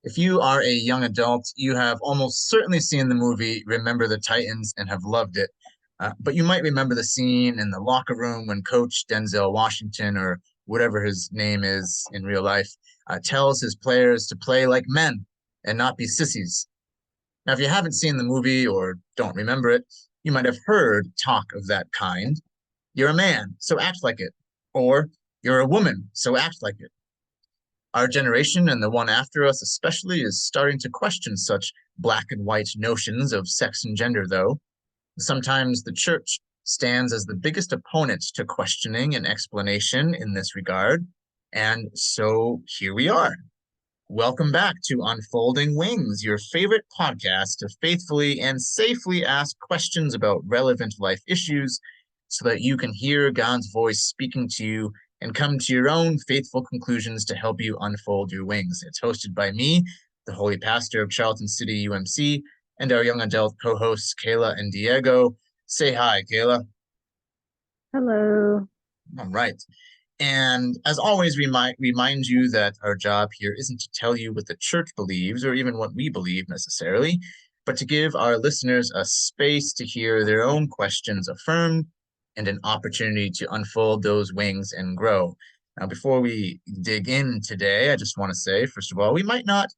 If you are a young adult, you have almost certainly seen the movie Remember the Titans and have loved it. But you might remember the scene in the locker room when Coach Denzel Washington, or whatever his name is in real life, tells his players to play like men and not be sissies. Now, if you haven't seen the movie or don't remember it, you might have heard talk of that kind. You're a man, so act like it. Or you're a woman, so act like it. Our generation, and the one after us especially, is starting to question such black and white notions of sex and gender, though. Sometimes the church stands as the biggest opponent to questioning and explanation in this regard. And so here we are. Welcome back to Unfolding Wings, your favorite podcast to faithfully and safely ask questions about relevant life issues so that you can hear God's voice speaking to you and come to your own faithful conclusions to help you unfold your wings. It's hosted by me, the Holy Pastor of Charlton City UMC, and our young adult co-hosts, Kayla and Diego. Say hi, Kayla. Hello. All right. And as always, we might remind you that our job here isn't to tell you what the church believes or even what we believe necessarily, but to give our listeners a space to hear their own questions affirmed and an opportunity to unfold those wings and grow. Now, before we dig in today, I just want to say, first of all, we might not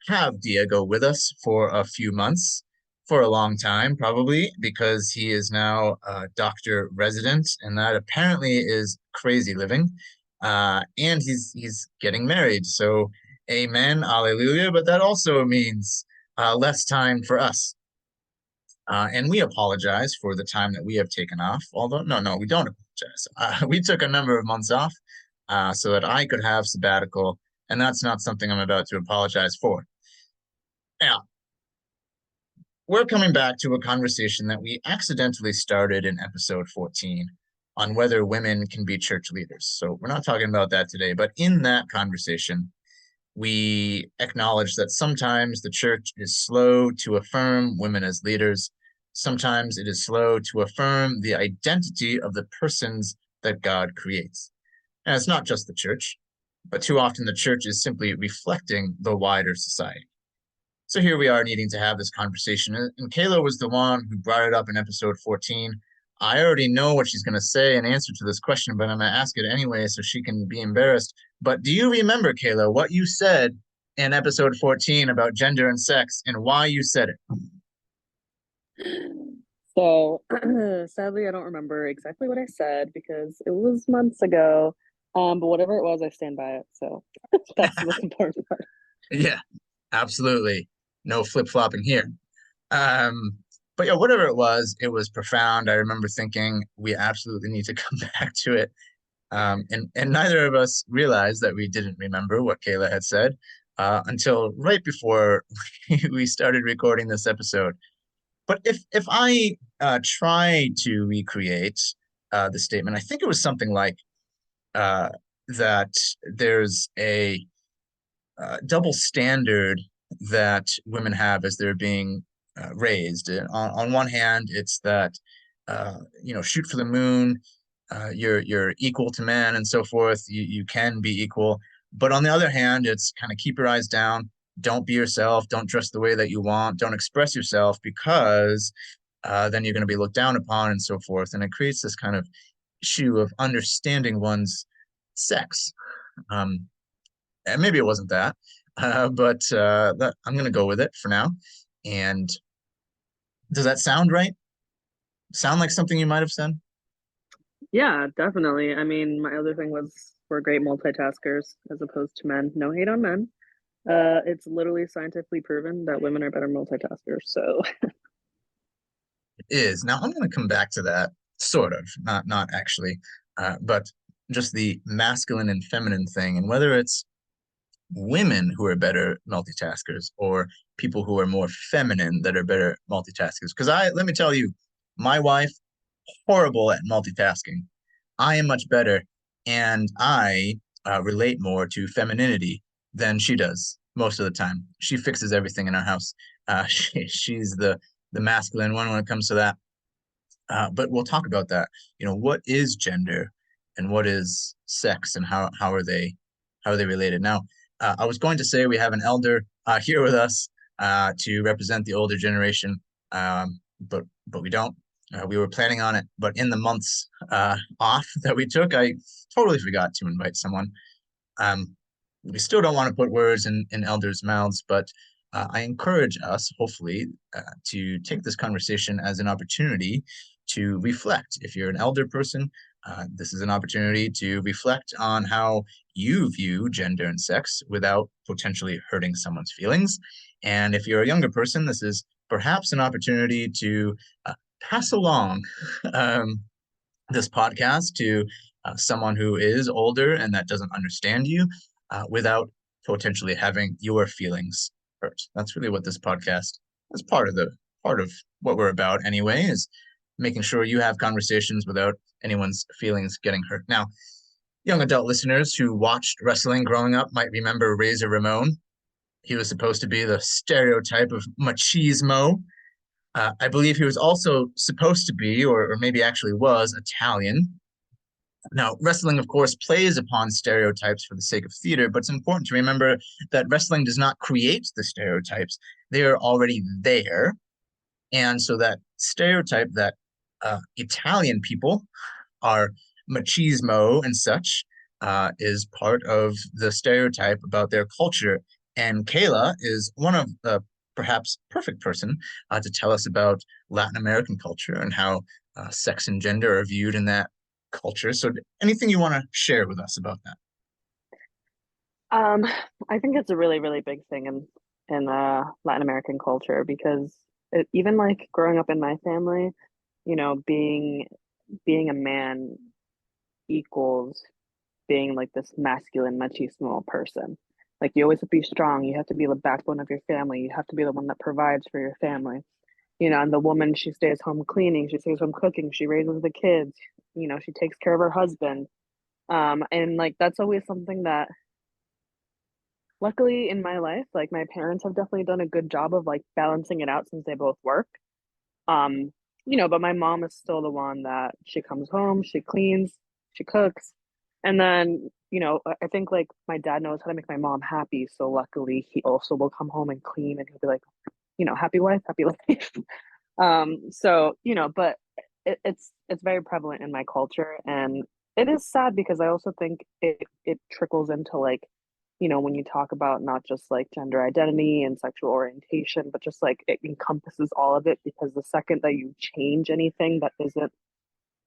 have Diego with us for a few months, for a long time, probably, because he is now a doctor resident, and that apparently is crazy living. And he's getting married. So, amen, hallelujah. But that also means less time for us. And we apologize for the time that we have taken off. Although, no, we don't apologize. We took a number of months off so that I could have sabbatical, and that's not something I'm about to apologize for. Now, we're coming back to a conversation that we accidentally started in episode 14 on whether women can be church leaders. So we're not talking about that today, but in that conversation, we acknowledge that sometimes the church is slow to affirm women as leaders. Sometimes it is slow to affirm the identity of the persons that God creates. And it's not just the church, but too often the church is simply reflecting the wider society. So here we are needing to have this conversation. And Kayla was the one who brought it up in episode 14. I already know what she's going to say in answer to this question, but I'm going to ask it anyway so she can be embarrassed. But do you remember, Kayla, what you said in episode 14 about gender and sex and why you said it? So, sadly, I don't remember exactly what I said because it was months ago. But whatever it was, I stand by it. So that's the most important part. Yeah, absolutely. No flip-flopping here. Um, but yeah, whatever it was profound. I remember thinking we absolutely need to come back to it. And neither of us realized that we didn't remember what Kayla had said until right before we started recording this episode. But if I try to recreate the statement, I think it was something like uh, that there's a double standard that women have as they're being raised. On one hand, it's that shoot for the moon, you're equal to men and so forth. You can be equal, but on the other hand, it's kind of keep your eyes down. Don't be yourself. Don't dress the way that you want. Don't express yourself because then you're going to be looked down upon and so forth. And it creates this kind of issue of understanding one's sex. Um, and maybe it wasn't that, but I'm going to go with it for now. And does that sound right? Sound like something you might have said? Yeah, definitely. I mean, my other thing was we're great multitaskers as opposed to men. No hate on men. It's literally scientifically proven that women are better multitaskers. So, It is. Now I'm going to come back to that, sort of, not actually, but just the masculine and feminine thing, and whether it's women who are better multitaskers or people who are more feminine that are better multitaskers. Because let me tell you, my wife, horrible at multitasking. I am much better, and I relate more to femininity than she does most of the time. She fixes everything in our house. She's the masculine one when it comes to that. But we'll talk about that. What is gender and what is sex and how are they related? Now, I was going to say we have an elder here with us to represent the older generation, but we don't. We were planning on it, but in the months off that we took, I totally forgot to invite someone. Um, we still don't want to put words in elders' mouths, but I encourage us, hopefully, to take this conversation as an opportunity to reflect. If you're an elder person, this is an opportunity to reflect on how you view gender and sex without potentially hurting someone's feelings. And if you're a younger person, this is perhaps an opportunity to pass along um, this podcast to someone who is older and that doesn't understand you without potentially having your feelings hurt. That's really what this podcast is part of what we're about anyway, is making sure you have conversations without anyone's feelings getting hurt. Now, young adult listeners who watched wrestling growing up might remember Razor Ramon. He was supposed to be the stereotype of machismo. I believe he was also supposed to be, or maybe actually was, Italian. Now, wrestling, of course, plays upon stereotypes for the sake of theater, but it's important to remember that wrestling does not create the stereotypes. They are already there. And so that stereotype that Italian people are machismo and such is part of the stereotype about their culture. And Kayla is one of the perhaps perfect person to tell us about Latin American culture and how sex and gender are viewed in that culture. So, anything you want to share with us about that? Um, I think it's a really, really big thing in Latin American culture because even like growing up in my family, being a man equals being like this masculine machismo person. Like you always have to be strong. You have to be the backbone of your family. You have to be the one that provides for your family. And the woman, she stays home cleaning, she stays home cooking, she raises the kids, she takes care of her husband. And like that's always something that luckily in my life, like my parents have definitely done a good job of like balancing it out since they both work. Um, but my mom is still the one that she comes home, she cleans, she cooks, and then, I think like my dad knows how to make my mom happy. So luckily he also will come home and clean and he'll be like, happy wife, happy life. So, but it's very prevalent in my culture and it is sad because I also think it trickles into like, when you talk about not just like gender identity and sexual orientation, but just like it encompasses all of it because the second that you change anything that isn't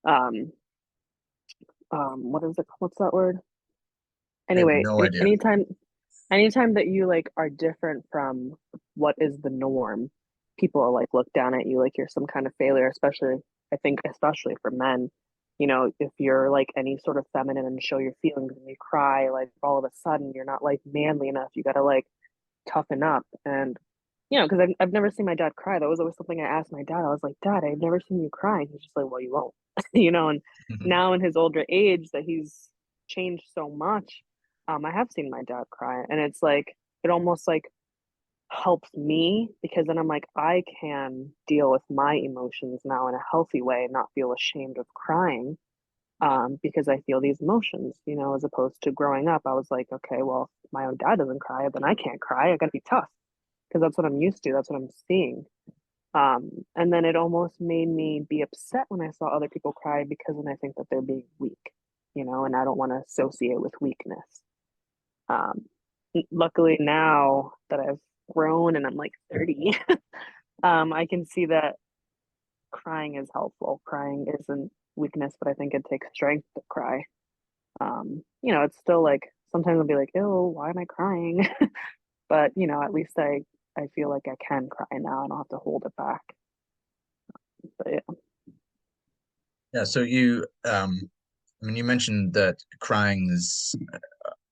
um what is it, what's that word? I have Anyway, no idea. anytime that you like are different from what is the norm, people like look down at you like you're some kind of failure, especially I think especially for men. If you're like any sort of feminine and show your feelings and you cry, like all of a sudden you're not like manly enough. You gotta like toughen up. And because I've never seen my dad cry. That was always something I asked my dad. I was like, Dad, I've never seen you cry. And he's just like, well, you won't. And now in his older age that he's changed so much, I have seen my dad cry. And it's like it almost like helps me because then I'm like, I can deal with my emotions now in a healthy way and not feel ashamed of crying. Because I feel these emotions, as opposed to growing up, I was like, okay, well, if my own dad doesn't cry, then I can't cry. I gotta be tough because that's what I'm used to. That's what I'm seeing. And then it almost made me be upset when I saw other people cry because then I think that they're being weak, and I don't want to associate with weakness. Um, Luckily now that I've grown and I'm like 30, I can see that crying is helpful. Crying isn't weakness, but I think it takes strength to cry. It's still like sometimes I'll be like, "Oh, why am I crying?" But at least I feel like I can cry now. I don't have to hold it back. But yeah. Yeah, so I mean, you mentioned that crying is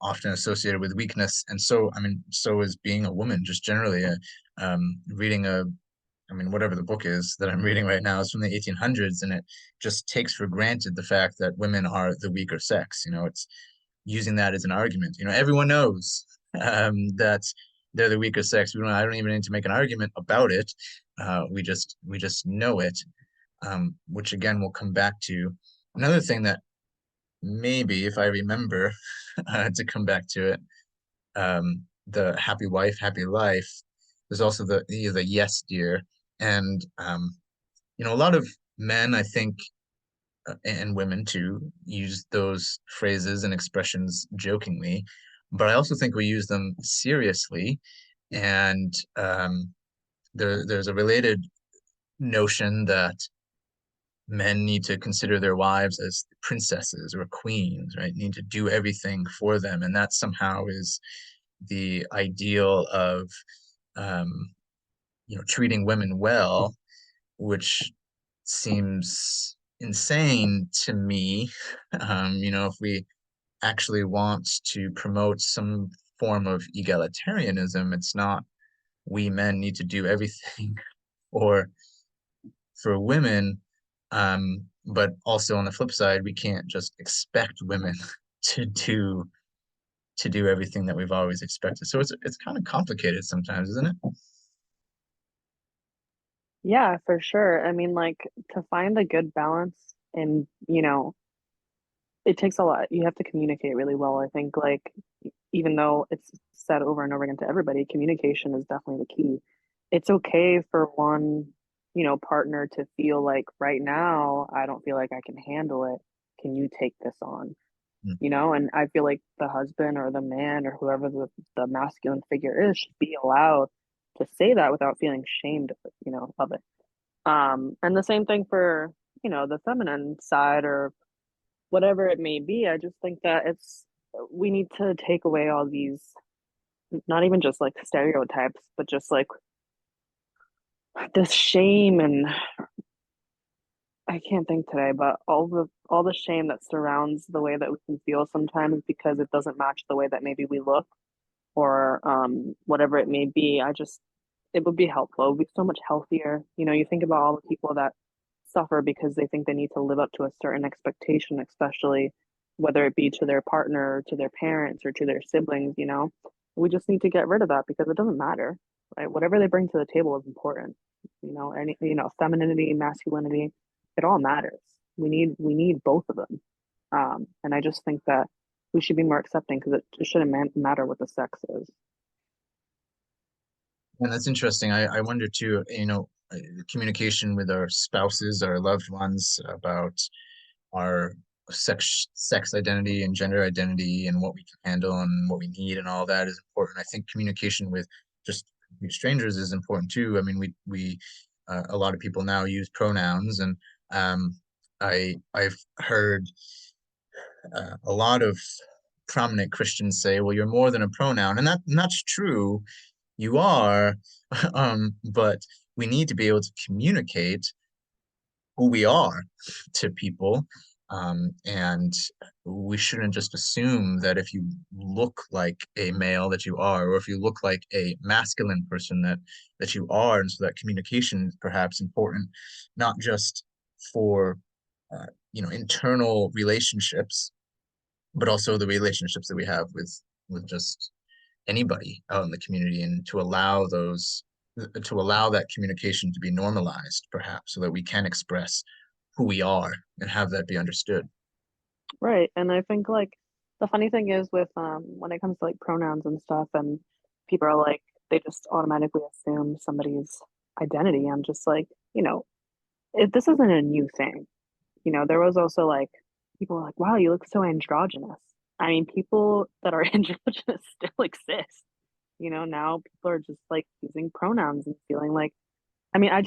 often associated with weakness, and so, I mean, so is being a woman, just generally. Reading I mean, whatever the book is that I'm reading right now is from the 1800s, and it just takes for granted the fact that women are the weaker sex. It's using that as an argument. Everyone knows that they're the weaker sex. I don't even need to make an argument about it. We just know it, which again will come back to another thing that maybe, if I remember to come back to it, the happy wife, happy life, there's also the yes dear. And a lot of men, I think, and women too, use those phrases and expressions jokingly, but I also think we use them seriously. And there's a related notion that men need to consider their wives as princesses or queens, right? Need to do everything for them, and that somehow is the ideal of um, treating women well, which seems insane to me. If we actually want to promote some form of egalitarianism, it's not we men need to do everything or for women. But also on the flip side, we can't just expect women to do everything that we've always expected. So it's kind of complicated sometimes, isn't it? Yeah, for sure. I mean, like to find a good balance and, it takes a lot. You have to communicate really well. I think like even though it's said over and over again to everybody, communication is definitely the key. It's okay for one, partner to feel like right now I don't feel like I can handle it. Can you take this on? Mm. And I feel like the husband or the man or whoever the masculine figure is should be allowed to say that without feeling shamed of it. And the same thing for, the feminine side or whatever it may be. I just think that we need to take away all these, not even just like stereotypes, but just like this shame and I can't think today, but all the shame that surrounds the way that we can feel sometimes because it doesn't match the way that maybe we look or whatever it may be. It would be helpful. It would be so much healthier. You think about all the people that suffer because they think they need to live up to a certain expectation, especially whether it be to their partner, to their parents, or to their siblings. We just need to get rid of that because it doesn't matter, right? Whatever they bring to the table is important. Femininity, masculinity, it all matters. We need both of them. And I just think that we should be more accepting because it shouldn't matter what the sex is. And that's interesting. I wonder too, communication with our spouses, our loved ones about our sex identity and gender identity and what we can handle and what we need and all that is important. I think communication with just strangers is important too. I mean, we a lot of people now use pronouns, and I've heard a lot of prominent Christians say, "Well, you're more than a pronoun," and that's true. You are, but we need to be able to communicate who we are to people. And we shouldn't just assume that if you look like a male that you are, or if you look like a masculine person that you are. And so that communication is perhaps important, not just for internal relationships, but also the relationships that we have with just anybody out in the community, and to allow that communication to be normalized, perhaps, so that we can express who we are and have that be understood. Right. And I think like the funny thing is with when it comes to like pronouns and stuff and people are like they just automatically assume somebody's identity. I'm just like, this isn't a new thing. There was also like people were like, wow, you look so androgynous. I mean, people that are androgynous still exist. Now people are just like using pronouns and feeling like I mean, I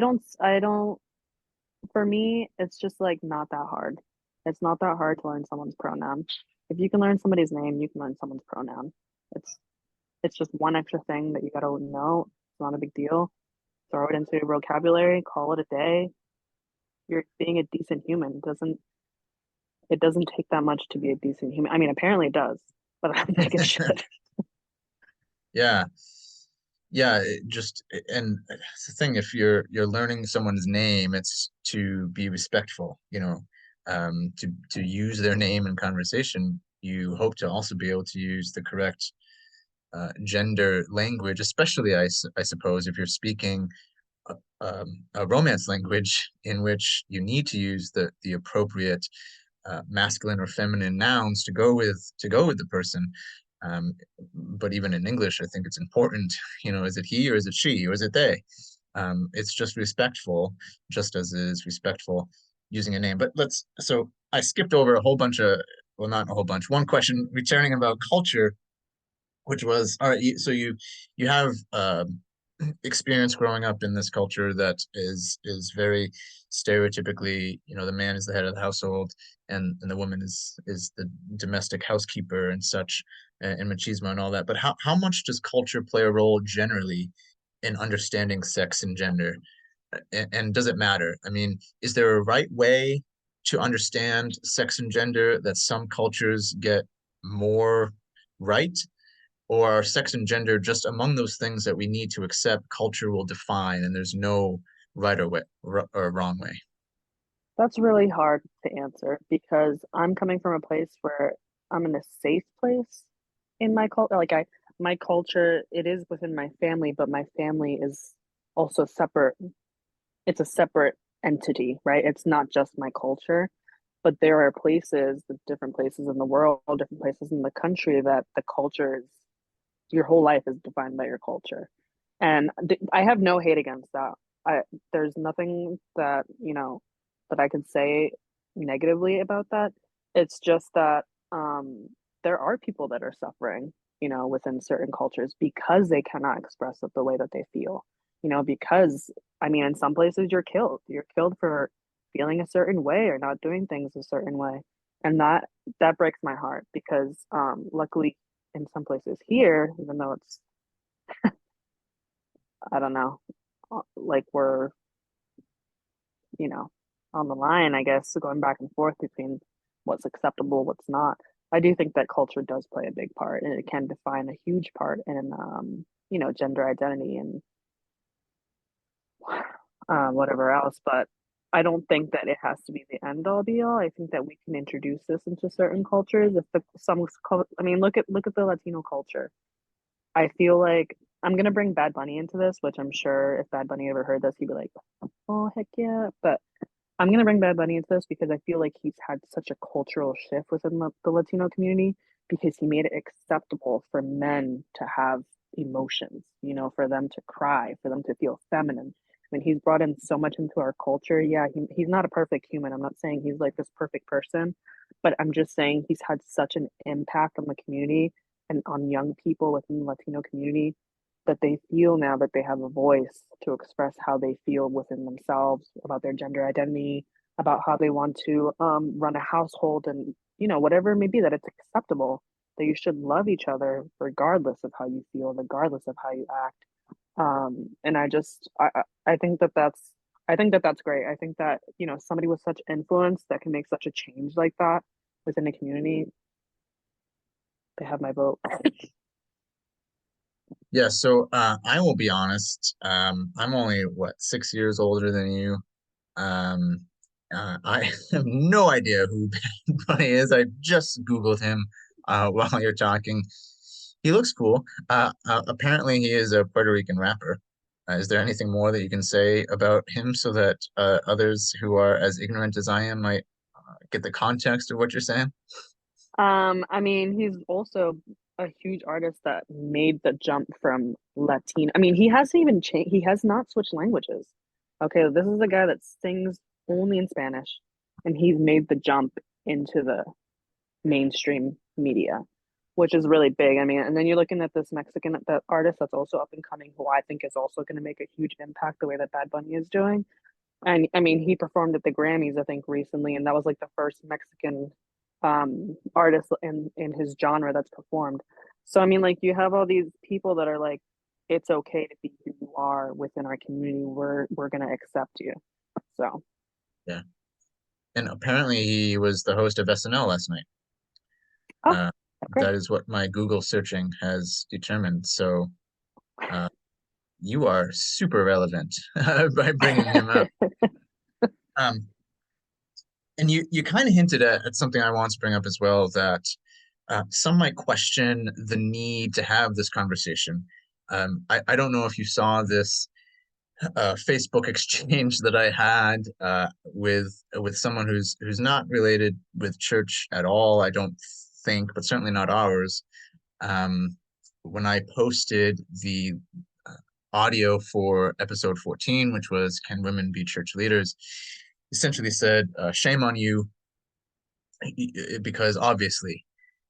don't for me, it's just like not that hard. It's not that hard to learn someone's pronoun. If you can learn somebody's name, you can learn someone's pronoun. It's it's just one extra thing that you gotta know. It's not a big deal. Throw it into your vocabulary, call it a day. You're being a decent human. It doesn't take that much to be a decent human. I mean, apparently it does, but I don't think it should. Yeah, yeah. And it's the thing. If you're learning someone's name, it's to be respectful. To use their name in conversation. You hope to also be able to use the correct gender language, especially I suppose if you're speaking a romance language in which you need to use the appropriate masculine or feminine nouns to go with the person. Um, but even in English, I think it's important, is it he or is it she or is it they? It's just respectful, just as it is respectful using a name. But so I skipped over a whole bunch of, well, not a whole bunch, one question returning about culture, which was, all right, so you have experience growing up in this culture that is very stereotypically, the man is the head of the household and the woman is the domestic housekeeper and such, and machismo and all that. But how much does culture play a role generally in understanding sex and gender? And does it matter? I mean, is there a right way to understand sex and gender that some cultures get more right? Or are sex and gender just among those things that we need to accept culture will define and there's no right or wrong way? That's really hard to answer because I'm coming from a place where I'm in a safe place in my culture. My culture, it is within my family, but my family is also separate. It's a separate entity, right? It's not just my culture, but there are places, the different places in the world, different places in the country that the culture is, your whole life is defined by your culture. And I have no hate against that. I There's nothing that, that I could say negatively about that. It's just that there are people that are suffering, within certain cultures because they cannot express it the way that they feel. Because I mean, in some places you're killed. You're killed for feeling a certain way or not doing things a certain way. And that breaks my heart because luckily in some places here, even though it's, I don't know, like we're, you know, on the line, I guess, going back and forth between what's acceptable, what's not. I do think that culture does play a big part and it can define a huge part in, gender identity and whatever else. But I don't think that it has to be the end all be all. I think that we can introduce this into certain cultures. If the some, I mean, look at the Latino culture. I feel like I'm gonna bring Bad Bunny into this, which I'm sure if Bad Bunny ever heard this, he'd be like, "Oh heck yeah!" But I'm gonna bring Bad Bunny into this because I feel like he's had such a cultural shift within the Latino community because he made it acceptable for men to have emotions, for them to cry, for them to feel feminine. I mean, he's brought in so much into our culture. Yeah, he's not a perfect human. I'm not saying he's like this perfect person, but I'm just saying he's had such an impact on the community and on young people within the Latino community that they feel now that they have a voice to express how they feel within themselves about their gender identity, about how they want to run a household, and whatever it may be, that it's acceptable that you should love each other regardless of how you feel, regardless of how you act. And I think that that's great. I think that somebody with such influence that can make such a change like that within a community, they have my vote. Yeah, so I will be honest. I'm only what 6 years older than you. Um, I have no idea who Bad Bunny is. I just Googled him while you're talking. He looks cool. Apparently, he is a Puerto Rican rapper. Is there anything more that you can say about him so that others who are as ignorant as I am might get the context of what you're saying? I mean, he's also a huge artist that made the jump from Latin. I mean, he hasn't even changed. He has not switched languages. Okay, this is a guy that sings only in Spanish, and he's made the jump into the mainstream media, which is really big. I mean, and then you're looking at this Mexican that artist that's also up and coming, who I think is also going to make a huge impact the way that Bad Bunny is doing. And I mean, he performed at the Grammys, I think, recently, and that was like the first Mexican artist in his genre that's performed. So I mean, like you have all these people that are like, it's okay to be who you are within our community. We're gonna accept you. So Yeah. And apparently, he was the host of SNL last night. oh, Uh, great. that is what my Google searching has determined. So uh, you are super relevant by bringing him up. Um, and you kind of hinted at something I want to bring up as well, that some might question the need to have this conversation. I don't know if you saw this Facebook exchange that I had with someone who's not related with church at all, I don't think, but certainly not ours. um, when I posted the uh, audio for episode 14, which was "Can Women Be Church Leaders?" essentially said, "Shame on you," because obviously.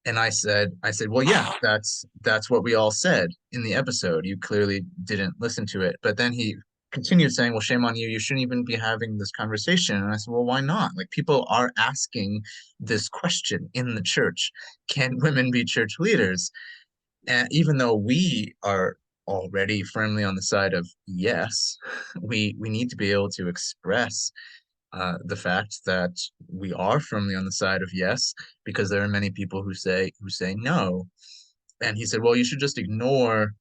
And I said, well, yeah, that's what we all said in the episode. You clearly didn't listen to it. But then he continued saying, well, shame on you. You shouldn't even be having this conversation. And I said, well, why not? Like, people are asking this question in the church. Can women be church leaders? And even though we are already firmly on the side of yes, we need to be able to express the fact that we are firmly on the side of yes, because there are many people who say no. And he said, well, you should just ignore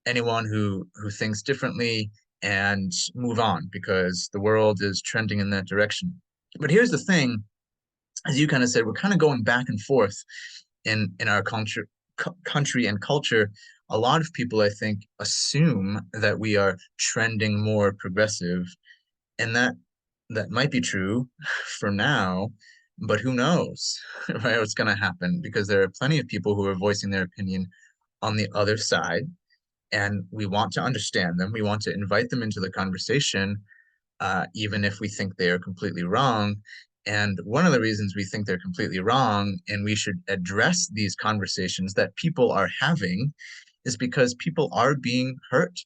anyone who thinks differently and move on because the world is trending in that direction. But here's the thing, as you kind of said, we're kind of going back and forth in our country and culture. A lot of people, I think, assume that we are trending more progressive, and that might be true for now, but who knows, right? What's going to happen, because there are plenty of people who are voicing their opinion on the other side, and we want to understand them. We want to invite them into the conversation, even if we think they are completely wrong. And one of the reasons we think they're completely wrong and we should address these conversations that people are having is because people are being hurt,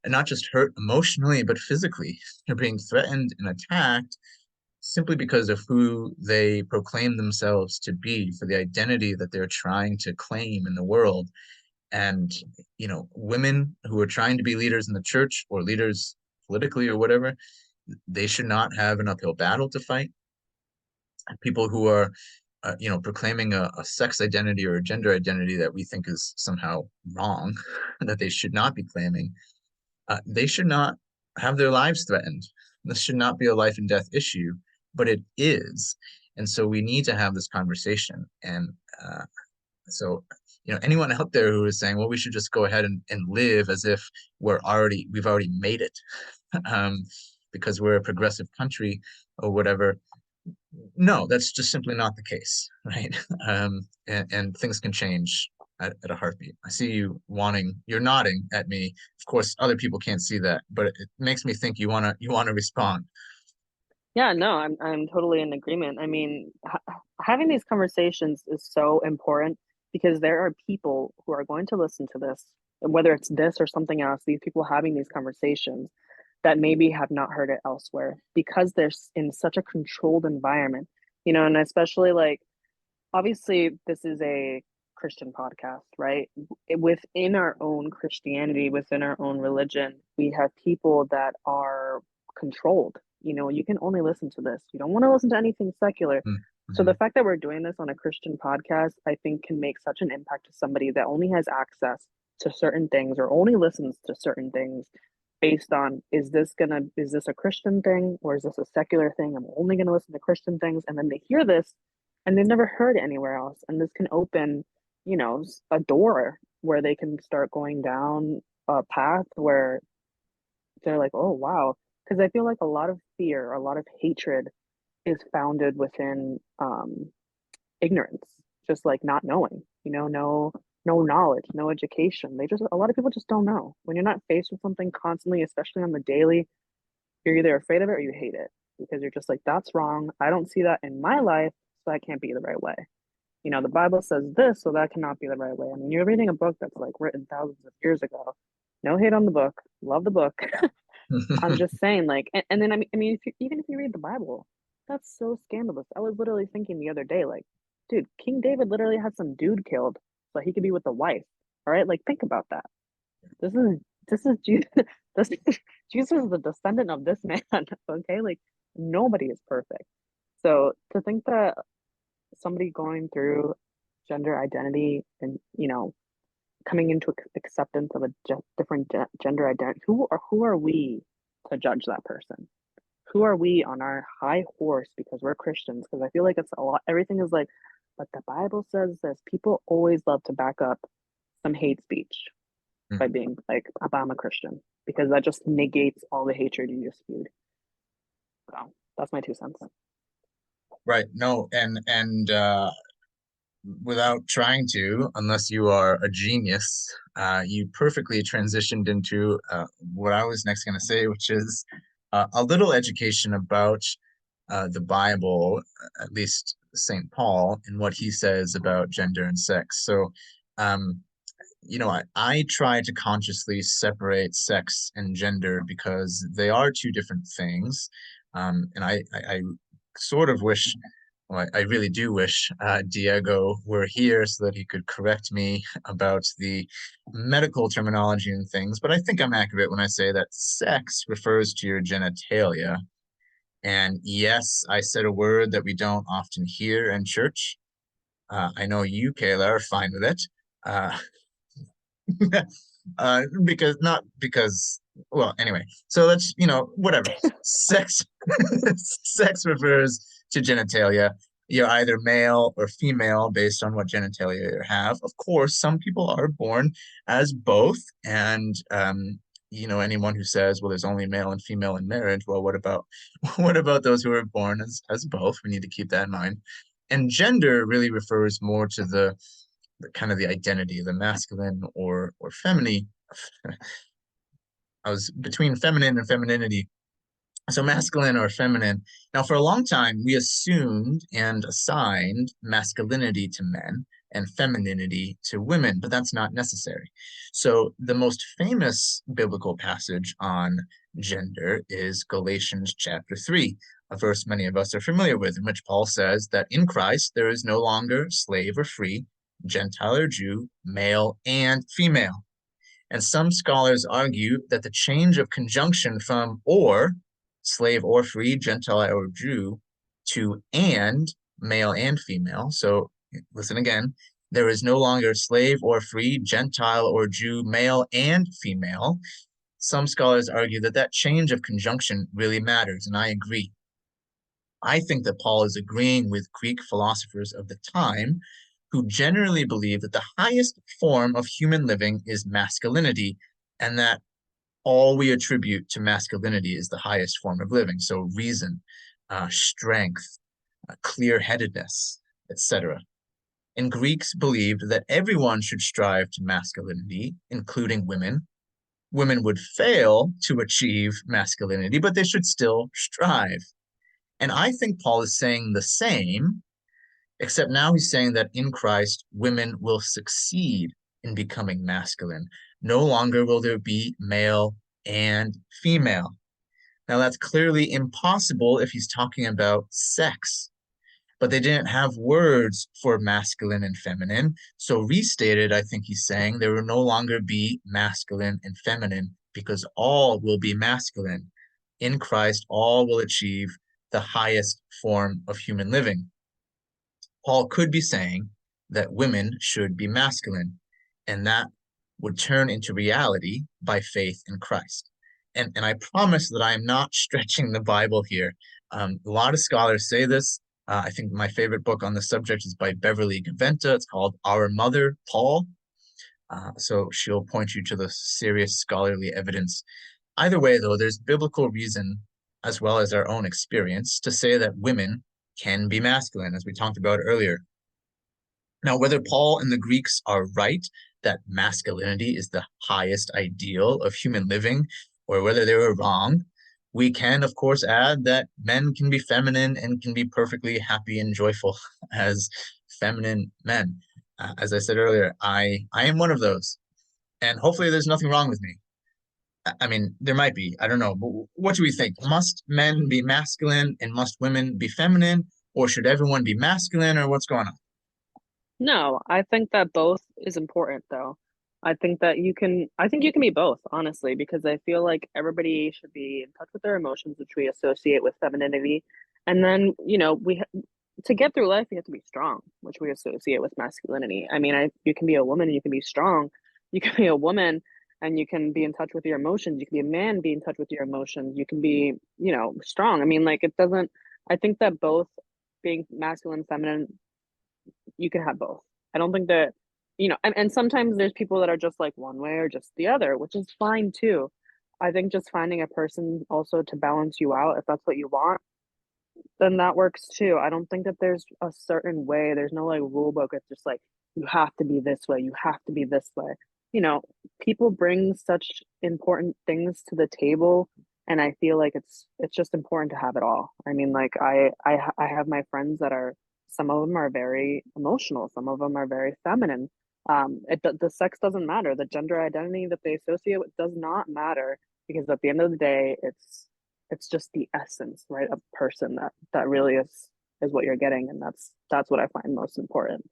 and not just hurt emotionally, but physically. They're being threatened and attacked simply because of who they proclaim themselves to be, for the identity that they're trying to claim in the world. And, women who are trying to be leaders in the church or leaders politically or whatever, they should not have an uphill battle to fight. People who are, proclaiming a sex identity or a gender identity that we think is somehow wrong, that they should not be claiming, they should not have their lives threatened. This should not be a life and death issue, but it is. And so we need to have this conversation. And so, anyone out there who is saying, well, we should just go ahead and live as if we've already made it, um, because we're a progressive country or whatever. No, that's just simply not the case, right? And things can change at a heartbeat. I see you're nodding at me. Of course, other people can't see that, but it makes me think you wanna respond. Yeah, no, I'm totally in agreement. I mean, having these conversations is so important because there are people who are going to listen to this, whether it's this or something else, these people having these conversations that maybe have not heard it elsewhere because they're in such a controlled environment, and especially like obviously this is a Christian podcast, right? Within our own Christianity, within our own religion, we have people that are controlled. You can only listen to this. You don't want to listen to anything secular. So the Mm-hmm. fact that we're doing this on a Christian podcast, I think can make such an impact to somebody that only has access to certain things or only listens to certain things based on is this a Christian thing or is this a secular thing? I'm only gonna listen to Christian things. And then they hear this and they've never heard it anywhere else. And this can open, a door where they can start going down a path where they're like, oh, wow. Because I feel like a lot of fear, a lot of hatred is founded within ignorance, just like not knowing, no knowledge, no education. A lot of people just don't know. When you're not faced with something constantly, especially on the daily, you're either afraid of it or you hate it because you're just like, that's wrong. I don't see that in my life, so that can't be the right way. The Bible says this, so that cannot be the right way. I mean, you're reading a book that's like written thousands of years ago. No hate on the book. Love the book. I'm just saying, like, and then I mean, even if you read the Bible, that's so scandalous. I was literally thinking the other day, like, dude, King David literally had some dude killed so he could be with the wife. All right, like, think about that. This is Jesus. This Jesus is the descendant of this man. Okay, like nobody is perfect. So to think that somebody going through gender identity and coming into acceptance of a different gender identity, who are we to judge that person? Who are we on our high horse because we're Christians? Because I feel like it's a lot. Everything is like, but the Bible says this. People always love to back up some hate speech by being like, I'm a Christian, because that just negates all the hatred you just spewed. So that's my 2 cents. Right. No, and without trying to, unless you are a genius, you perfectly transitioned into what I was next going to say, which is a little education about the Bible, at least St. Paul, and what he says about gender and sex. So, um, I try to consciously separate sex and gender because they are two different things. And I sort of wish, well, I really do wish Diego were here so that he could correct me about the medical terminology and things. But I think I'm accurate when I say that sex refers to your genitalia. And yes, I said a word that we don't often hear in church. I know you, Kayla, are fine with it. Uh, because not because well anyway so let's whatever sex sex refers to genitalia. You're either male or female based on what genitalia you have. Of course, some people are born as both, and anyone who says, well, there's only male and female in marriage, well, what about what about those who are born as both? We need to keep that in mind. And gender really refers more to the kind of the identity, the masculine or feminine. I was between feminine and femininity. So masculine or feminine. Now, for a long time, we assumed and assigned masculinity to men and femininity to women, but that's not necessary. So the most famous biblical passage on gender is Galatians chapter 3, a verse many of us are familiar with, in which Paul says that in Christ there is no longer slave or free, Gentile or Jew, male and female. And some scholars argue that the change of conjunction from or, slave or free, Gentile or Jew, to and, male and female. So listen again. There is no longer slave or free, Gentile or Jew, male and female. Some scholars argue that that change of conjunction really matters, and I agree. I think that Paul is agreeing with Greek philosophers of the time who generally believe that the highest form of human living is masculinity, and that all we attribute to masculinity is the highest form of living. So reason, strength, clear-headedness, etc. And Greeks believed that everyone should strive to masculinity, including women. Women would fail to achieve masculinity, but they should still strive. And I think Paul is saying the same, except now he's saying that in Christ, women will succeed in becoming masculine. No longer will there be male and female. Now, that's clearly impossible if he's talking about sex, but they didn't have words for masculine and feminine. So, restated, I think he's saying there will no longer be masculine and feminine because all will be masculine. In Christ, all will achieve the highest form of human living. Paul could be saying that women should be masculine, and that would turn into reality by faith in Christ. And I promise that I am not stretching the Bible here. A lot of scholars say this. I think my favorite book on the subject is by Beverly Gaventa. It's called Our Mother, Paul. So she'll point you to the serious scholarly evidence. Either way, though, there's biblical reason, as well as our own experience, to say that women can be masculine, as we talked about earlier. Now, whether Paul and the Greeks are right that masculinity is the highest ideal of human living, or whether they were wrong, we can, of course, add that men can be feminine and can be perfectly happy and joyful as feminine men. As I said earlier, I am one of those, and hopefully there's nothing wrong with me. I mean, there might be. I don't know. But what do we think? Must men be masculine and must women be feminine, or should everyone be masculine, or what's going on? No, I think that both is important though. I think you can be both, honestly, because I feel like everybody should be in touch with their emotions, which we associate with femininity. And then, to get through life, you have to be strong, which we associate with masculinity. I mean, you can be a woman and you can be strong. You can be a woman and you can be in touch with your emotions. You can be a man, be in touch with your emotions. You can be, strong. I mean, like it doesn't, I think that both being masculine, feminine, you can have both. I don't think that, and sometimes there's people that are just like one way or just the other, which is fine too. I think just finding a person also to balance you out, if that's what you want, then that works too. I don't think that there's a certain way. There's no like rule book. It's just like you have to be this way. You have to be this way. You know, people bring such important things to the table, and I feel like it's just important to have it all. I mean, like I have my friends that are, some of them are very emotional, some of them are very feminine. The sex doesn't matter. The gender identity that they associate with does not matter, because at the end of the day, it's just the essence, right, of person that really is what you're getting, and that's what I find most important.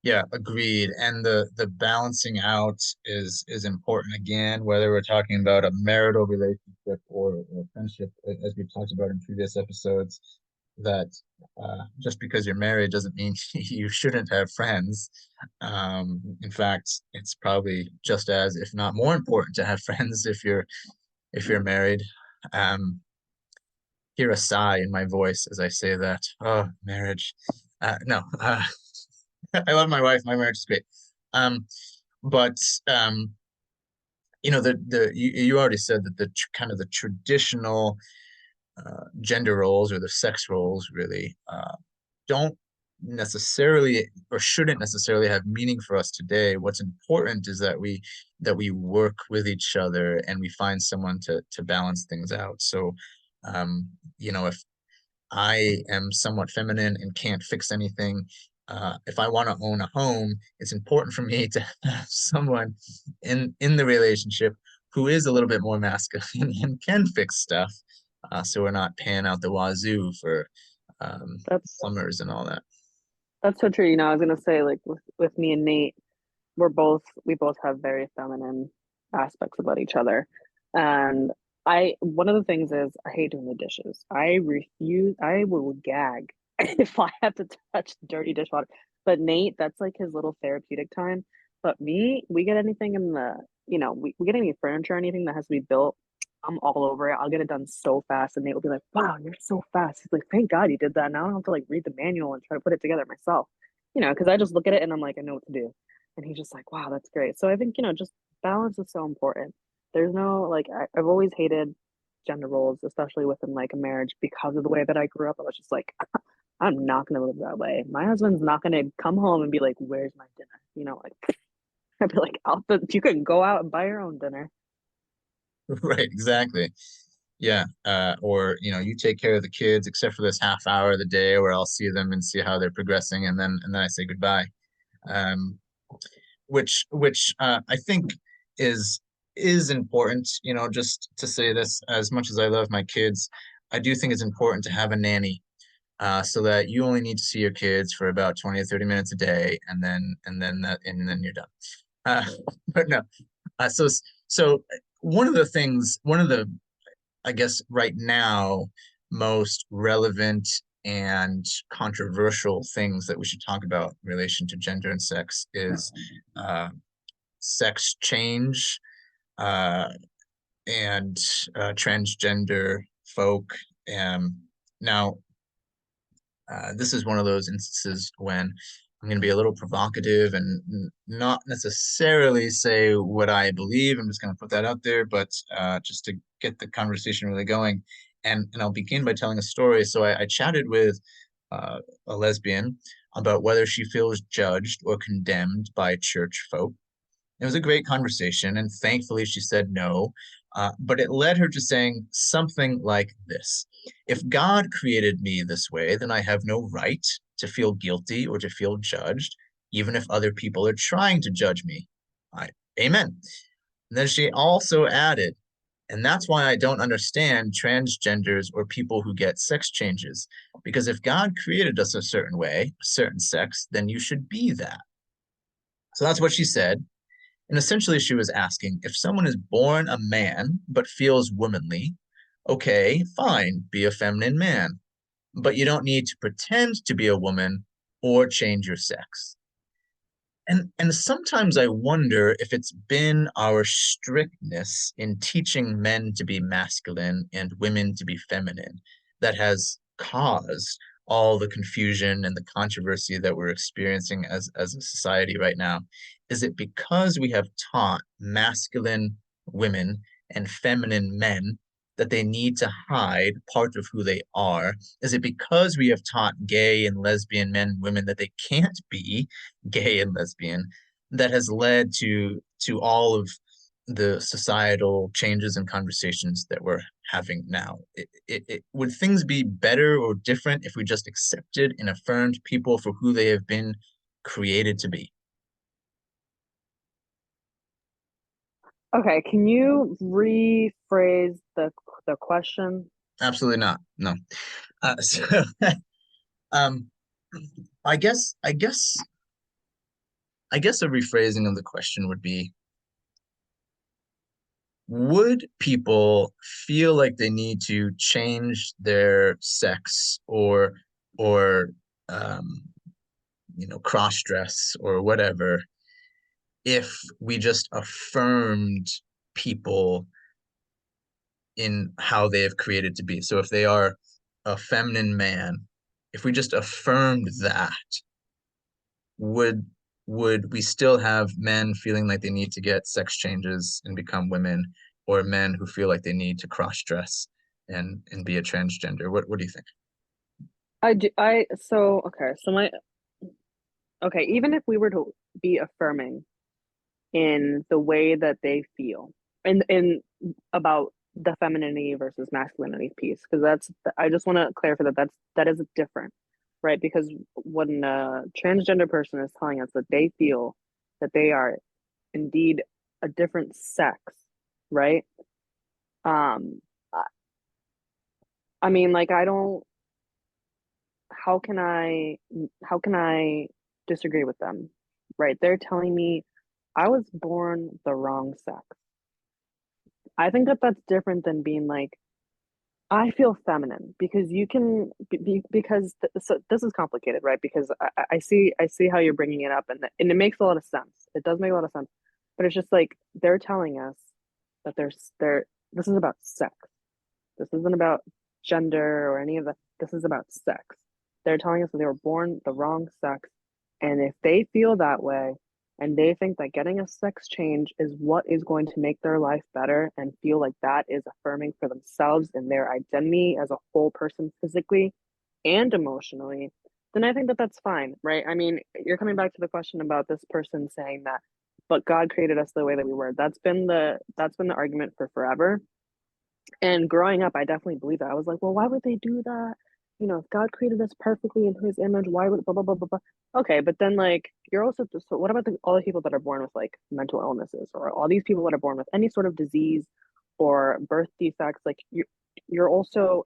Yeah, agreed. And the balancing out is important again, whether we're talking about a marital relationship or a friendship, as we talked about in previous episodes, that just because you're married doesn't mean you shouldn't have friends. In fact, it's probably just as, if not more important, to have friends if you're married. Um, Hear a sigh in my voice as I say that. Oh, marriage. No, I love my wife. My marriage is great. Um, but you already said that the kind of the traditional gender roles or the sex roles really don't necessarily or shouldn't necessarily have meaning for us today. What's important is that we work with each other and we find someone to balance things out. So, if I am somewhat feminine and can't fix anything. If I want to own a home, it's important for me to have someone in the relationship who is a little bit more masculine and can fix stuff. So we're not paying out the wazoo for That's plumbers and all that. that's so true. I was gonna say, like, with me and Nate, we both have very feminine aspects about each other. And I one of the things is I hate doing the dishes. I will gag if I have to touch dirty dishwater. But Nate, that's like his little therapeutic time. But me, we get anything in the, we get any furniture or anything that has to be built, I'm all over it. I'll get it done so fast. And Nate will be like, wow, you're so fast. He's like, thank God you did that. Now I don't have to like read the manual and try to put it together myself. Because I just look at it and I'm like, I know what to do. And he's just like, wow, that's great. So I think, just balance is so important. There's no, like, I've always hated gender roles, especially within like a marriage, because of the way that I grew up. I was just like, I'm not going to live that way. My husband's not going to come home and be like, where's my dinner? Like, I'd be like, you can go out and buy your own dinner. Right, exactly. Yeah. Or, you take care of the kids except for this half hour of the day where I'll see them and see how they're progressing and then I say goodbye. Um, which I think is is important. Just to say this, as much as I love my kids, I do think it's important to have a nanny, so that you only need to see your kids for about 20 or 30 minutes a day, and then you're done. Uh, but no, so one of the I guess right now most relevant and controversial things that we should talk about in relation to gender and sex is uh, sex change, uh, and transgender folk. Um, Now, this is one of those instances when I'm going to be a little provocative and not necessarily say what I believe. I'm just going to put that out there, but just to get the conversation really going. And I'll begin by telling a story. So I chatted with a lesbian about whether she feels judged or condemned by church folk. It was a great conversation, and thankfully she said no. But it led her to saying something like this: if God created me this way, then I have no right to feel guilty or to feel judged, even if other people are trying to judge me. I, Amen. And then she also added, and that's why I don't understand transgenders or people who get sex changes. Because if God created us a certain way, a certain sex, then you should be that. So that's what she said. And essentially, she was asking if someone is born a man but feels womanly, okay, fine, be a feminine man. But you don't need to pretend to be a woman or change your sex. And sometimes I wonder if it's been our strictness in teaching men to be masculine and women to be feminine that has caused all the confusion and the controversy that we're experiencing as a society right now. Is it because we have taught masculine women and feminine men that they need to hide part of who they are? Is it because we have taught gay and lesbian men and women that they can't be gay and lesbian that has led to all of the societal changes and conversations that we're having now? Would things be better or different if we just accepted and affirmed people for who they have been created to be? Okay, can you rephrase the question? Absolutely not. No. So, um, I guess, I guess, I guess a rephrasing of the question would be, would people feel like they need to change their sex or um, cross dress or whatever if we just affirmed people in how they have created to be? So if they are a feminine man, if we just affirmed that, would would we still have men feeling like they need to get sex changes and become women, or men who feel like they need to cross dress and be a transgender? What do you think? Okay, even if we were to be affirming in the way that they feel in about the femininity versus masculinity piece, because I just want to clarify that is different, right? Because when a transgender person is telling us that they feel that they are indeed a different sex, right? um i I mean, like, I don't how can I disagree with them, right? They're telling me I was born the wrong sex. I think that that's different than being like, I feel feminine, because you can because so this is complicated, right? Because I see how you're bringing it up, and it makes a lot of sense. It does make a lot of sense, but it's just like they're telling us that they're this is about sex. This isn't about gender or any of that. This is about sex. They're telling us that they were born the wrong sex. And if they feel that way and they think that getting a sex change is what is going to make their life better and feel like that is affirming for themselves and their identity as a whole person physically and emotionally, then I think that that's fine, right? I mean, you're coming back to the question about this person saying that, but God created us the way that we were. That's been the argument for forever. And growing up, I definitely believed that. I was like, well, why would they do that? You know, if God created us perfectly in his image, why would blah blah blah blah blah. Okay, but then like you're also so what about all the people that are born with like mental illnesses, or all these people that are born with any sort of disease or birth defects? Like you're also,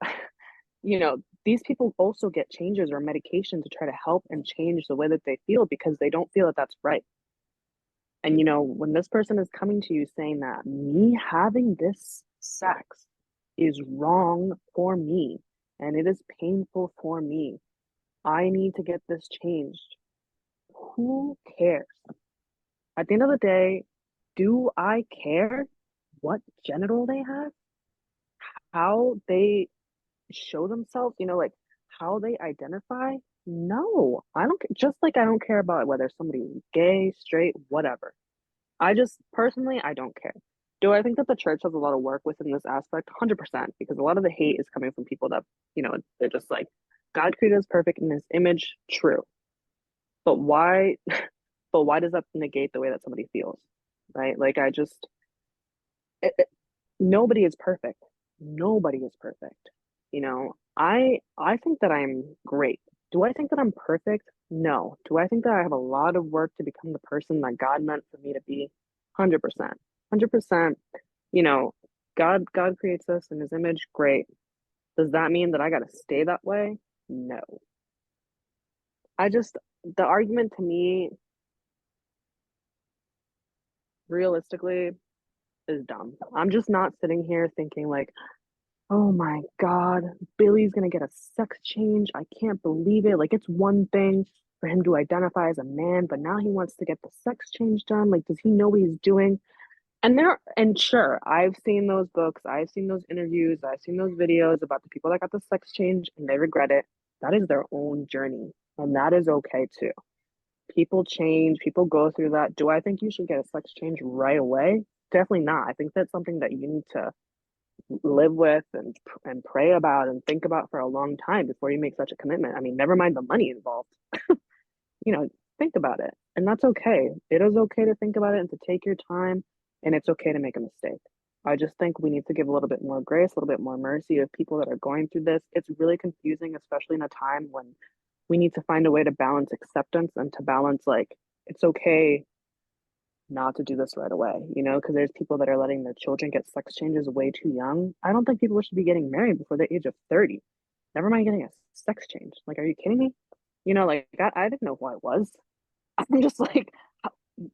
these people also get changes or medication to try to help and change the way that they feel because they don't feel that that's right. And when this person is coming to you saying that me having this sex is wrong for me and it is painful for me, I need to get this changed. Who cares? At the end of the day, do I care what genital they have? How they show themselves? Like how they identify? No, I don't. Just like I don't care about whether somebody's gay, straight, whatever. I just personally, I don't care. Do I think that the church has a lot of work within this aspect? 100%, because a lot of the hate is coming from people that, they're just like, God created us perfect in his image, true. But why, but why does that negate the way that somebody feels? Right? Like, nobody is perfect. Nobody is perfect. I think that I'm great. Do I think that I'm perfect? No. Do I think that I have a lot of work to become the person that God meant for me to be? 100%. 100%. You know, God creates us in his image. Great. Does that mean that I got to stay that way? No. The argument to me, realistically, is dumb. I'm just not sitting here thinking like, oh my God, Billy's gonna get a sex change. I can't believe it. Like, it's one thing for him to identify as a man, but now he wants to get the sex change done. Like, does he know what he's doing? And sure, I've seen those books, I've seen those interviews, I've seen those videos about the people that got the sex change and they regret it. That is their own journey, and that is okay too. People change, people go through that. Do I think you should get a sex change right away? Definitely not. I think that's something that you need to live with and pray about and think about for a long time before you make such a commitment. I mean, never mind the money involved. You know, think about it. And that's okay. It is okay to think about it and to take your time, and it's okay to make a mistake. I just think we need to give a little bit more grace, a little bit more mercy of people that are going through this. It's really confusing, especially in a time when we need to find a way to balance acceptance and to balance like it's okay not to do this right away, you know, because there's people that are letting their children get sex changes way too young. I don't think people should be getting married before the age of 30. Never mind getting a sex change. Like, are you kidding me? You know, like I didn't know who I was. I'm just like,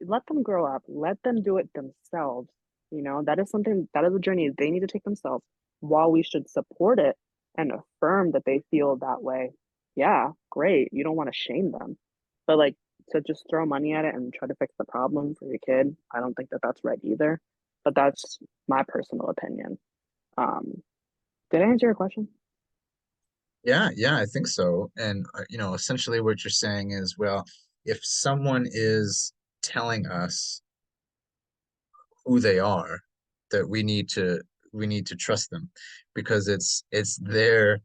let them grow up, let them do it themselves. You know, that is something that is a journey they need to take themselves. While we should support it and affirm that they feel that way, yeah, great. You don't want to shame them, but like to just throw money at it and try to fix the problem for your kid, I don't think that that's right either. But that's my personal opinion. Um, did I answer your question? Yeah, yeah, I think so. And essentially what you're saying is, well, if someone is telling us who they are, that we need to trust them because it's their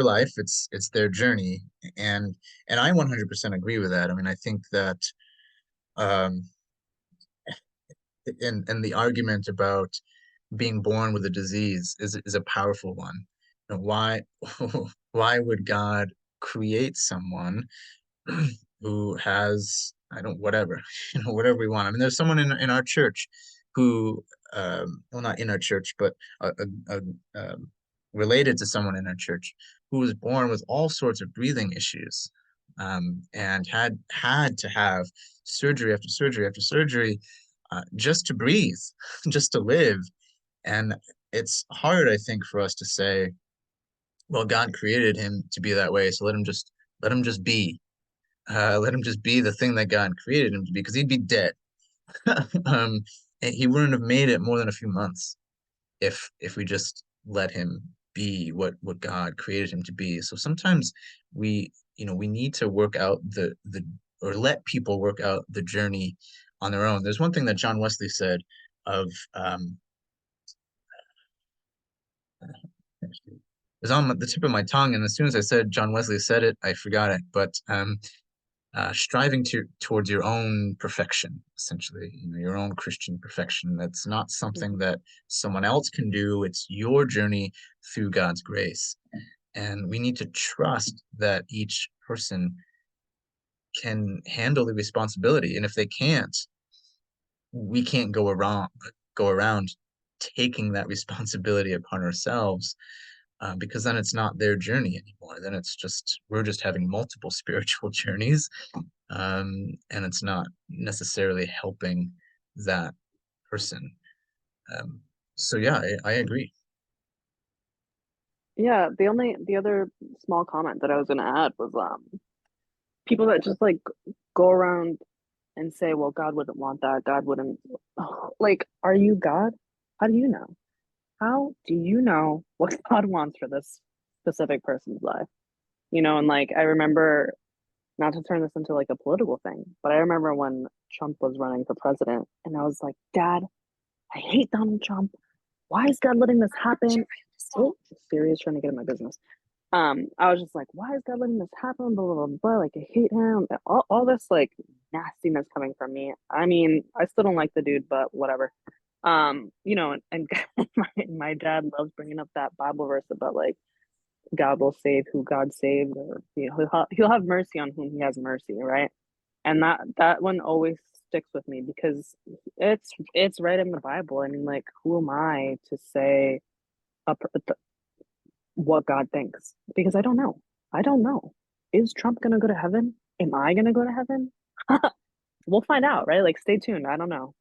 life, it's their journey, and I 100% agree with that. I mean, I think that um and the argument about being born with a disease is a powerful one. Why why would God create someone who has, I don't, whatever, whatever we want. I mean, there's someone in our church who, well, not in our church, but related to someone in our church who was born with all sorts of breathing issues, and had to have surgery after surgery after surgery, just to breathe, just to live. And it's hard, I think, for us to say, well, God created him to be that way, so let him just be. Let him just be the thing that God created him to be, because he'd be dead. um, and he wouldn't have made it more than a few months if we just let him be what God created him to be. So sometimes we need to work out the or let people work out the journey on their own. There's one thing that John Wesley said of it was on the tip of my tongue, and as soon as I said John Wesley said it, I forgot it. But striving towards your own perfection, essentially, your own Christian perfection. That's not something Mhm. that someone else can do. It's your journey through God's grace. And we need to trust that each person can handle the responsibility. And if they can't, we can't go around taking that responsibility upon ourselves, because then it's not their journey anymore. Then we're just having multiple spiritual journeys, and it's not necessarily helping that person. Um, so yeah, I agree. Yeah, the other small comment that I was gonna add was people that just like go around and say, well, God wouldn't want that. God wouldn't like, are you God? How do you know? How do you know what God wants for this specific person's life? You know, and like I remember, not to turn this into like a political thing, but I remember when Trump was running for president and I was like, Dad, I hate Donald Trump. Why is God letting this happen? Oh, Siri is trying to get in my business. I was just like, why is God letting this happen? Blah, blah, blah, blah. Like, I hate him. All this like nastiness coming from me. I mean, I still don't like the dude, but whatever. You know, and my dad loves bringing up that Bible verse about like God will save who God saved, or you know, he'll have mercy on whom he has mercy, right? And that one always sticks with me because it's right in the Bible. I mean, like, who am I to say a, what God thinks? Because I don't know. I don't know. Is Trump gonna go to heaven? Am I gonna go to heaven? We'll find out, right? Like, stay tuned. I don't know.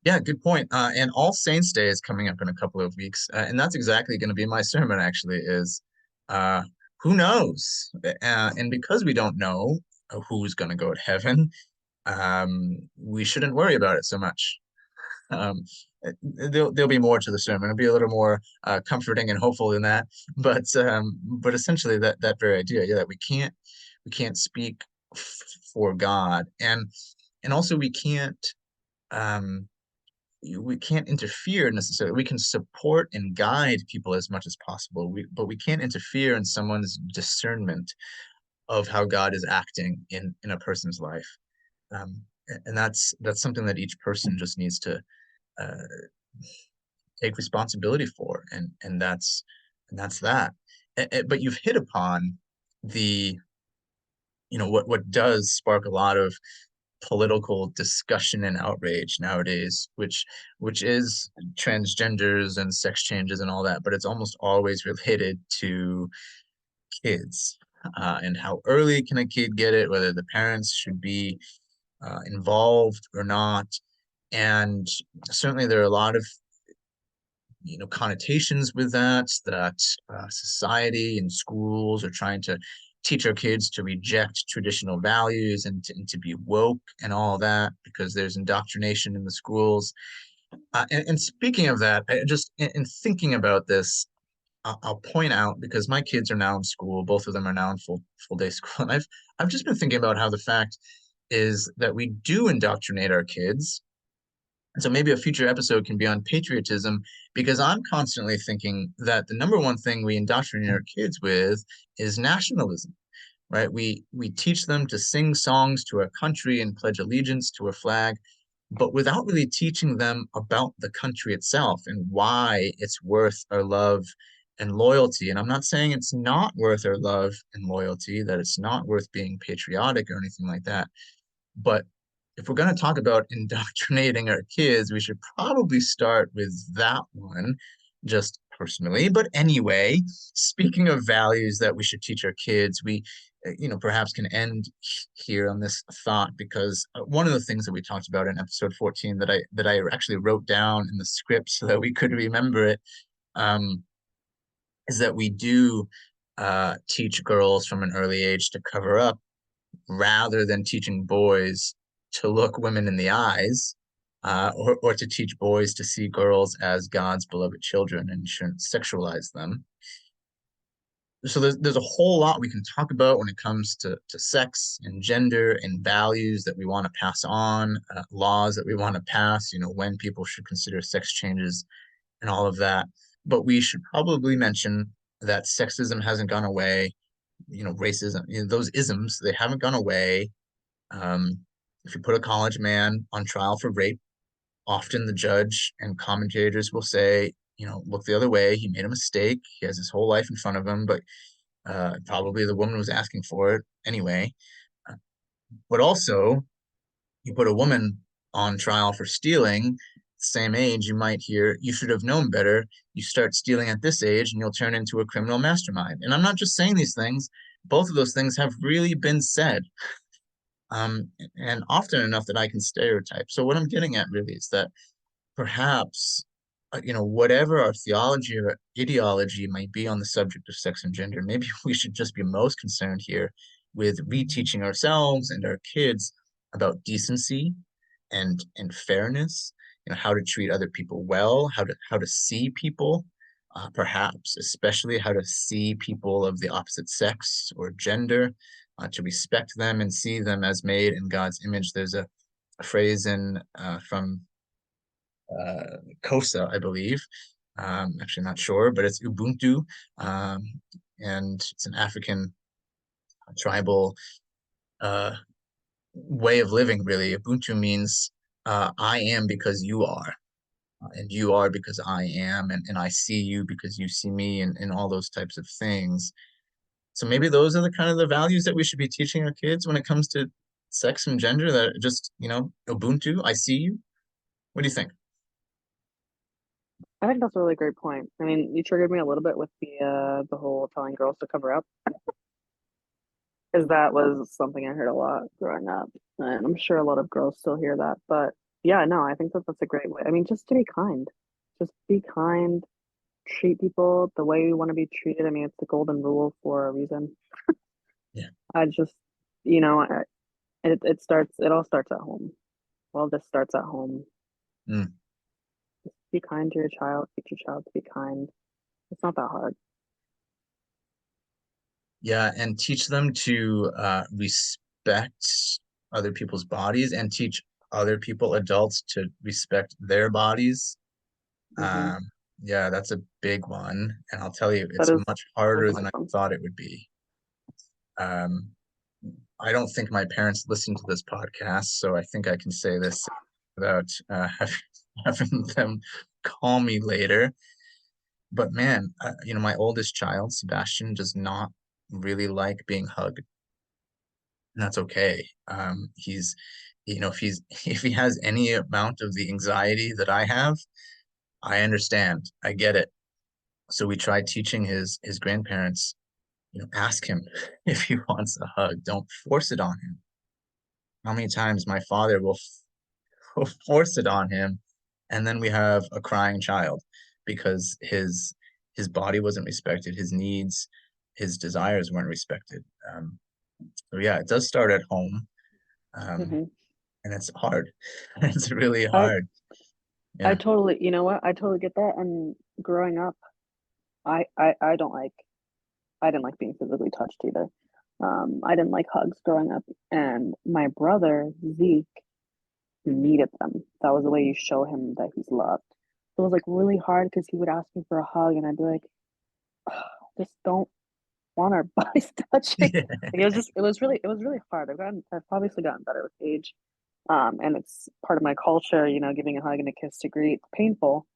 Yeah, good point. And All Saints Day is coming up in a couple of weeks, and that's exactly going to be my sermon. Actually, is uh, who knows? And because we don't know who's going to go to heaven, we shouldn't worry about it so much. Um, there'll be more to the sermon. It'll be a little more comforting and hopeful than that. But essentially that very idea, yeah, that we can't speak for God, and also we can't. Um, we can't interfere necessarily. We can support and guide people as much as possible. But we can't interfere in someone's discernment of how God is acting in a person's life. And that's something that each person just needs to uh, take responsibility for, and that's that. But you've hit upon the what does spark a lot of political discussion and outrage nowadays, which is transgenders and sex changes and all that, but it's almost always related to kids, and how early can a kid get it, whether the parents should be involved or not. And certainly there are a lot of connotations with that society and schools are trying to teach our kids to reject traditional values and to be woke and all that because there's indoctrination in the schools. And speaking of that, in thinking about this, I'll point out because my kids are now in school, both of them are now in full day school, and I've just been thinking about how the fact is that we do indoctrinate our kids. And so maybe a future episode can be on patriotism because I'm constantly thinking that the number one thing we indoctrinate our kids with is nationalism, right? We teach them to sing songs to our country and pledge allegiance to our flag, but without really teaching them about the country itself and why it's worth our love and loyalty. And I'm not saying it's not worth our love and loyalty, that it's not worth being patriotic or anything like that. But if we're going to talk about indoctrinating our kids, we should probably start with that one, just personally. But anyway, speaking of values that we should teach our kids, we, perhaps can end here on this thought because one of the things that we talked about in episode 14 that I actually wrote down in the script so that we could remember it, um, is that we do teach girls from an early age to cover up rather than teaching boys to look women in the eyes, or to teach boys to see girls as God's beloved children and shouldn't sexualize them. So there's a whole lot we can talk about when it comes to sex and gender and values that we want to pass on, laws that we want to pass, when people should consider sex changes and all of that. But we should probably mention that sexism hasn't gone away, racism, those isms, they haven't gone away. Um, if you put a college man on trial for rape, often the judge and commentators will say, look the other way. He made a mistake. He has his whole life in front of him, but probably the woman was asking for it anyway. Uh, But also, you put a woman on trial for stealing, same age, you might hear, you should have known better. You start stealing at this age and you'll turn into a criminal mastermind. And I'm not just saying these things, both of those things have really been said, and often enough that I can stereotype. So what I'm getting at really is that perhaps, whatever our theology or ideology might be on the subject of sex and gender, maybe we should just be most concerned here with reteaching ourselves and our kids about decency and fairness, how to treat other people well, how to see people, perhaps especially how to see people of the opposite sex or gender, to respect them and see them as made in God's image. There's a phrase in from Kosa, I believe. Actually, not sure, but it's Ubuntu, um, and it's an African tribal uh, way of living. Really, Ubuntu means I am because you are, and you are because I am, and I see you because you see me, and all those types of things. So maybe those are the kind of the values that we should be teaching our kids when it comes to sex and gender. That just Ubuntu, I see you. What do you think? I think that's a really great point. I mean, you triggered me a little bit with the whole telling girls to cover up, because that was something I heard a lot growing up, and I'm sure a lot of girls still hear that. But yeah, no, I think that that's a great way. I mean, just to be kind, just be kind, treat people the way you want to be treated. I mean, it's the golden rule for a reason. Yeah. I just, you know, I, it all starts at home. All this starts at home. Mm. Be kind to your child, teach your child to be kind. It's not that hard. Yeah, and teach them to respect other people's bodies and teach other people, adults, to respect their bodies. Hmm. Um, yeah, that's a big one. And I'll tell you, That it's is much harder than I awesome. thought it would be. Um, I don't think my parents listen to this podcast, so I think I can say this without having them call me later. But man, my oldest child, Sebastian, does not really like being hugged, and that's okay. If he's if he has any amount of the anxiety that I have, I understand. I get it. So we tried teaching his grandparents, ask him if he wants a hug. Don't force it on him. How many times my father will force it on him, and then we have a crying child because his body wasn't respected, his needs, his desires weren't respected. So yeah, it does start at home, um, Hmm. and it's hard. It's really I hard. I Yeah, totally, you know what? I totally get that. And growing up, I don't like I didn't like being physically touched either. I didn't like hugs growing up, and my brother Zeke needed them. That was the way you show him that he's loved. So it was like really hard because he would ask me for a hug, and I'd be like, "Ugh, just don't want our bodies touching." yeah, Like it was really hard. I've obviously gotten better with age. And it's part of my culture, giving a hug and a kiss to greet. Painful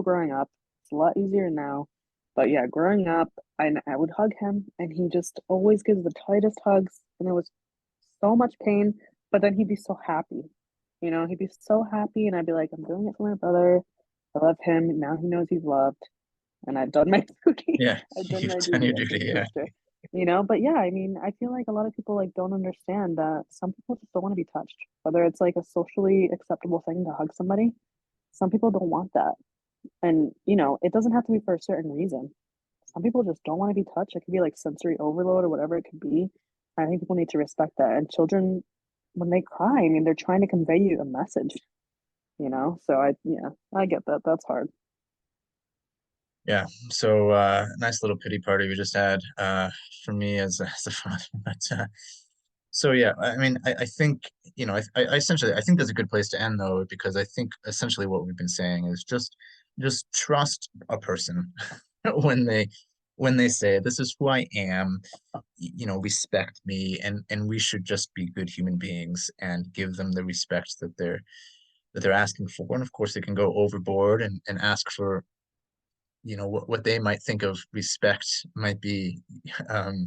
growing up. It's a lot easier now. But yeah, growing up, I would hug him, and he just always gives the tightest hugs, and it was so much pain. But then he'd be so happy. He'd be so happy, and I'd be like, I'm doing it for my brother. I love him. Now he knows he's loved, and I've done my duty. yeah. I've done You've my done your duty as his duty. Yeah, sister. But yeah, I mean, I feel like a lot of people like don't understand that some people just don't want to be touched. Whether it's like a socially acceptable thing to hug somebody, some people don't want that. And it doesn't have to be for a certain reason. Some people just don't want to be touched. It could be like sensory overload or whatever it could be. I think people need to respect that. And children, when they cry, I mean, they're trying to convey you a message. So yeah, I get that. That's hard. yeah. So nice little pity party we just had for me as a father. But so yeah, I mean, I think, I essentially I think that's a good place to end though, because I think essentially what we've been saying is just trust a person when they say this is who I am, respect me, and we should just be good human beings and give them the respect that they're asking for. And of course they can go overboard and ask for, what they might think of respect might be um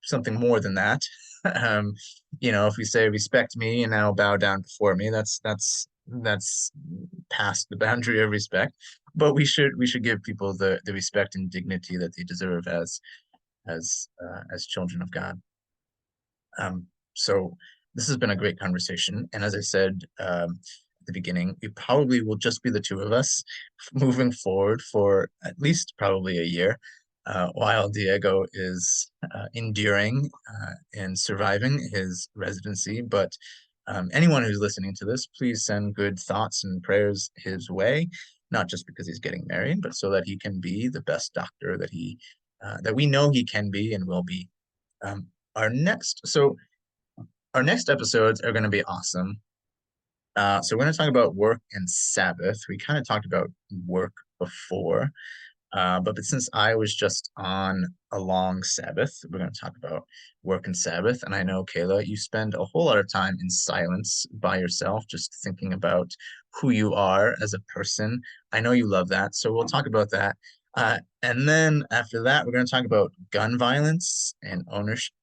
something more than that. Um, if we say respect me and now bow down before me, that's past the boundary of respect. But we should give people the respect and dignity that they deserve as children of God. So this has been a great conversation, and as I said at the beginning, it probably will just be the two of us moving forward for at least probably a year, while Diego is enduring and surviving his residency. But anyone who's listening to this, please send good thoughts and prayers his way, not just because he's getting married, but so that he can be the best doctor that we know he can be and will be. Um, our next episodes are going to be awesome. So we're going to talk about work and Sabbath. We kind of talked about work before, but since I was just on a long Sabbath, we're going to talk about work and Sabbath. And I know, Kayla, you spend a whole lot of time in silence by yourself, just thinking about who you are as a person. I know you love that. So we'll talk about that. And then after that, we're going to talk about gun violence and ownership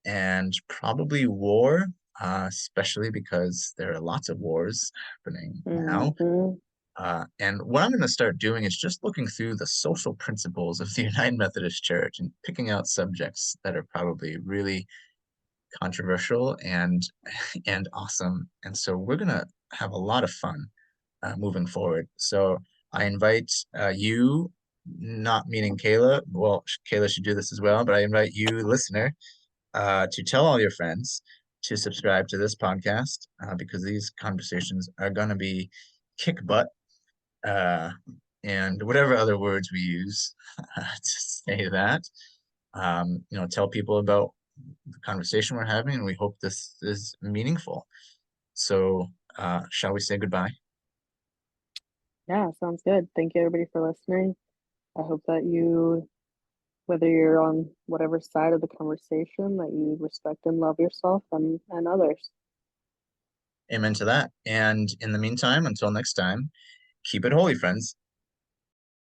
and probably war, especially because there are lots of wars happening now. Hmm. And what I'm going to start doing is just looking through the social principles of the United Methodist Church and picking out subjects that are probably really controversial and awesome. And so we're going to have a lot of fun moving forward. So I invite you, not meaning Kayla. Well, Kayla should do this as well, but I invite you, listener, to tell all your friends to subscribe to this podcast because these conversations are going to be kick butt uh, and whatever other words we use to say that. Tell people about the conversation we're having, and we hope this is meaningful. So, shall we say goodbye? Yeah, sounds good. Thank you everybody for listening. I hope that you, whether you're on whatever side of the conversation, that you respect and love yourself and others. Amen to that. And in the meantime, until next time, keep it holy, friends.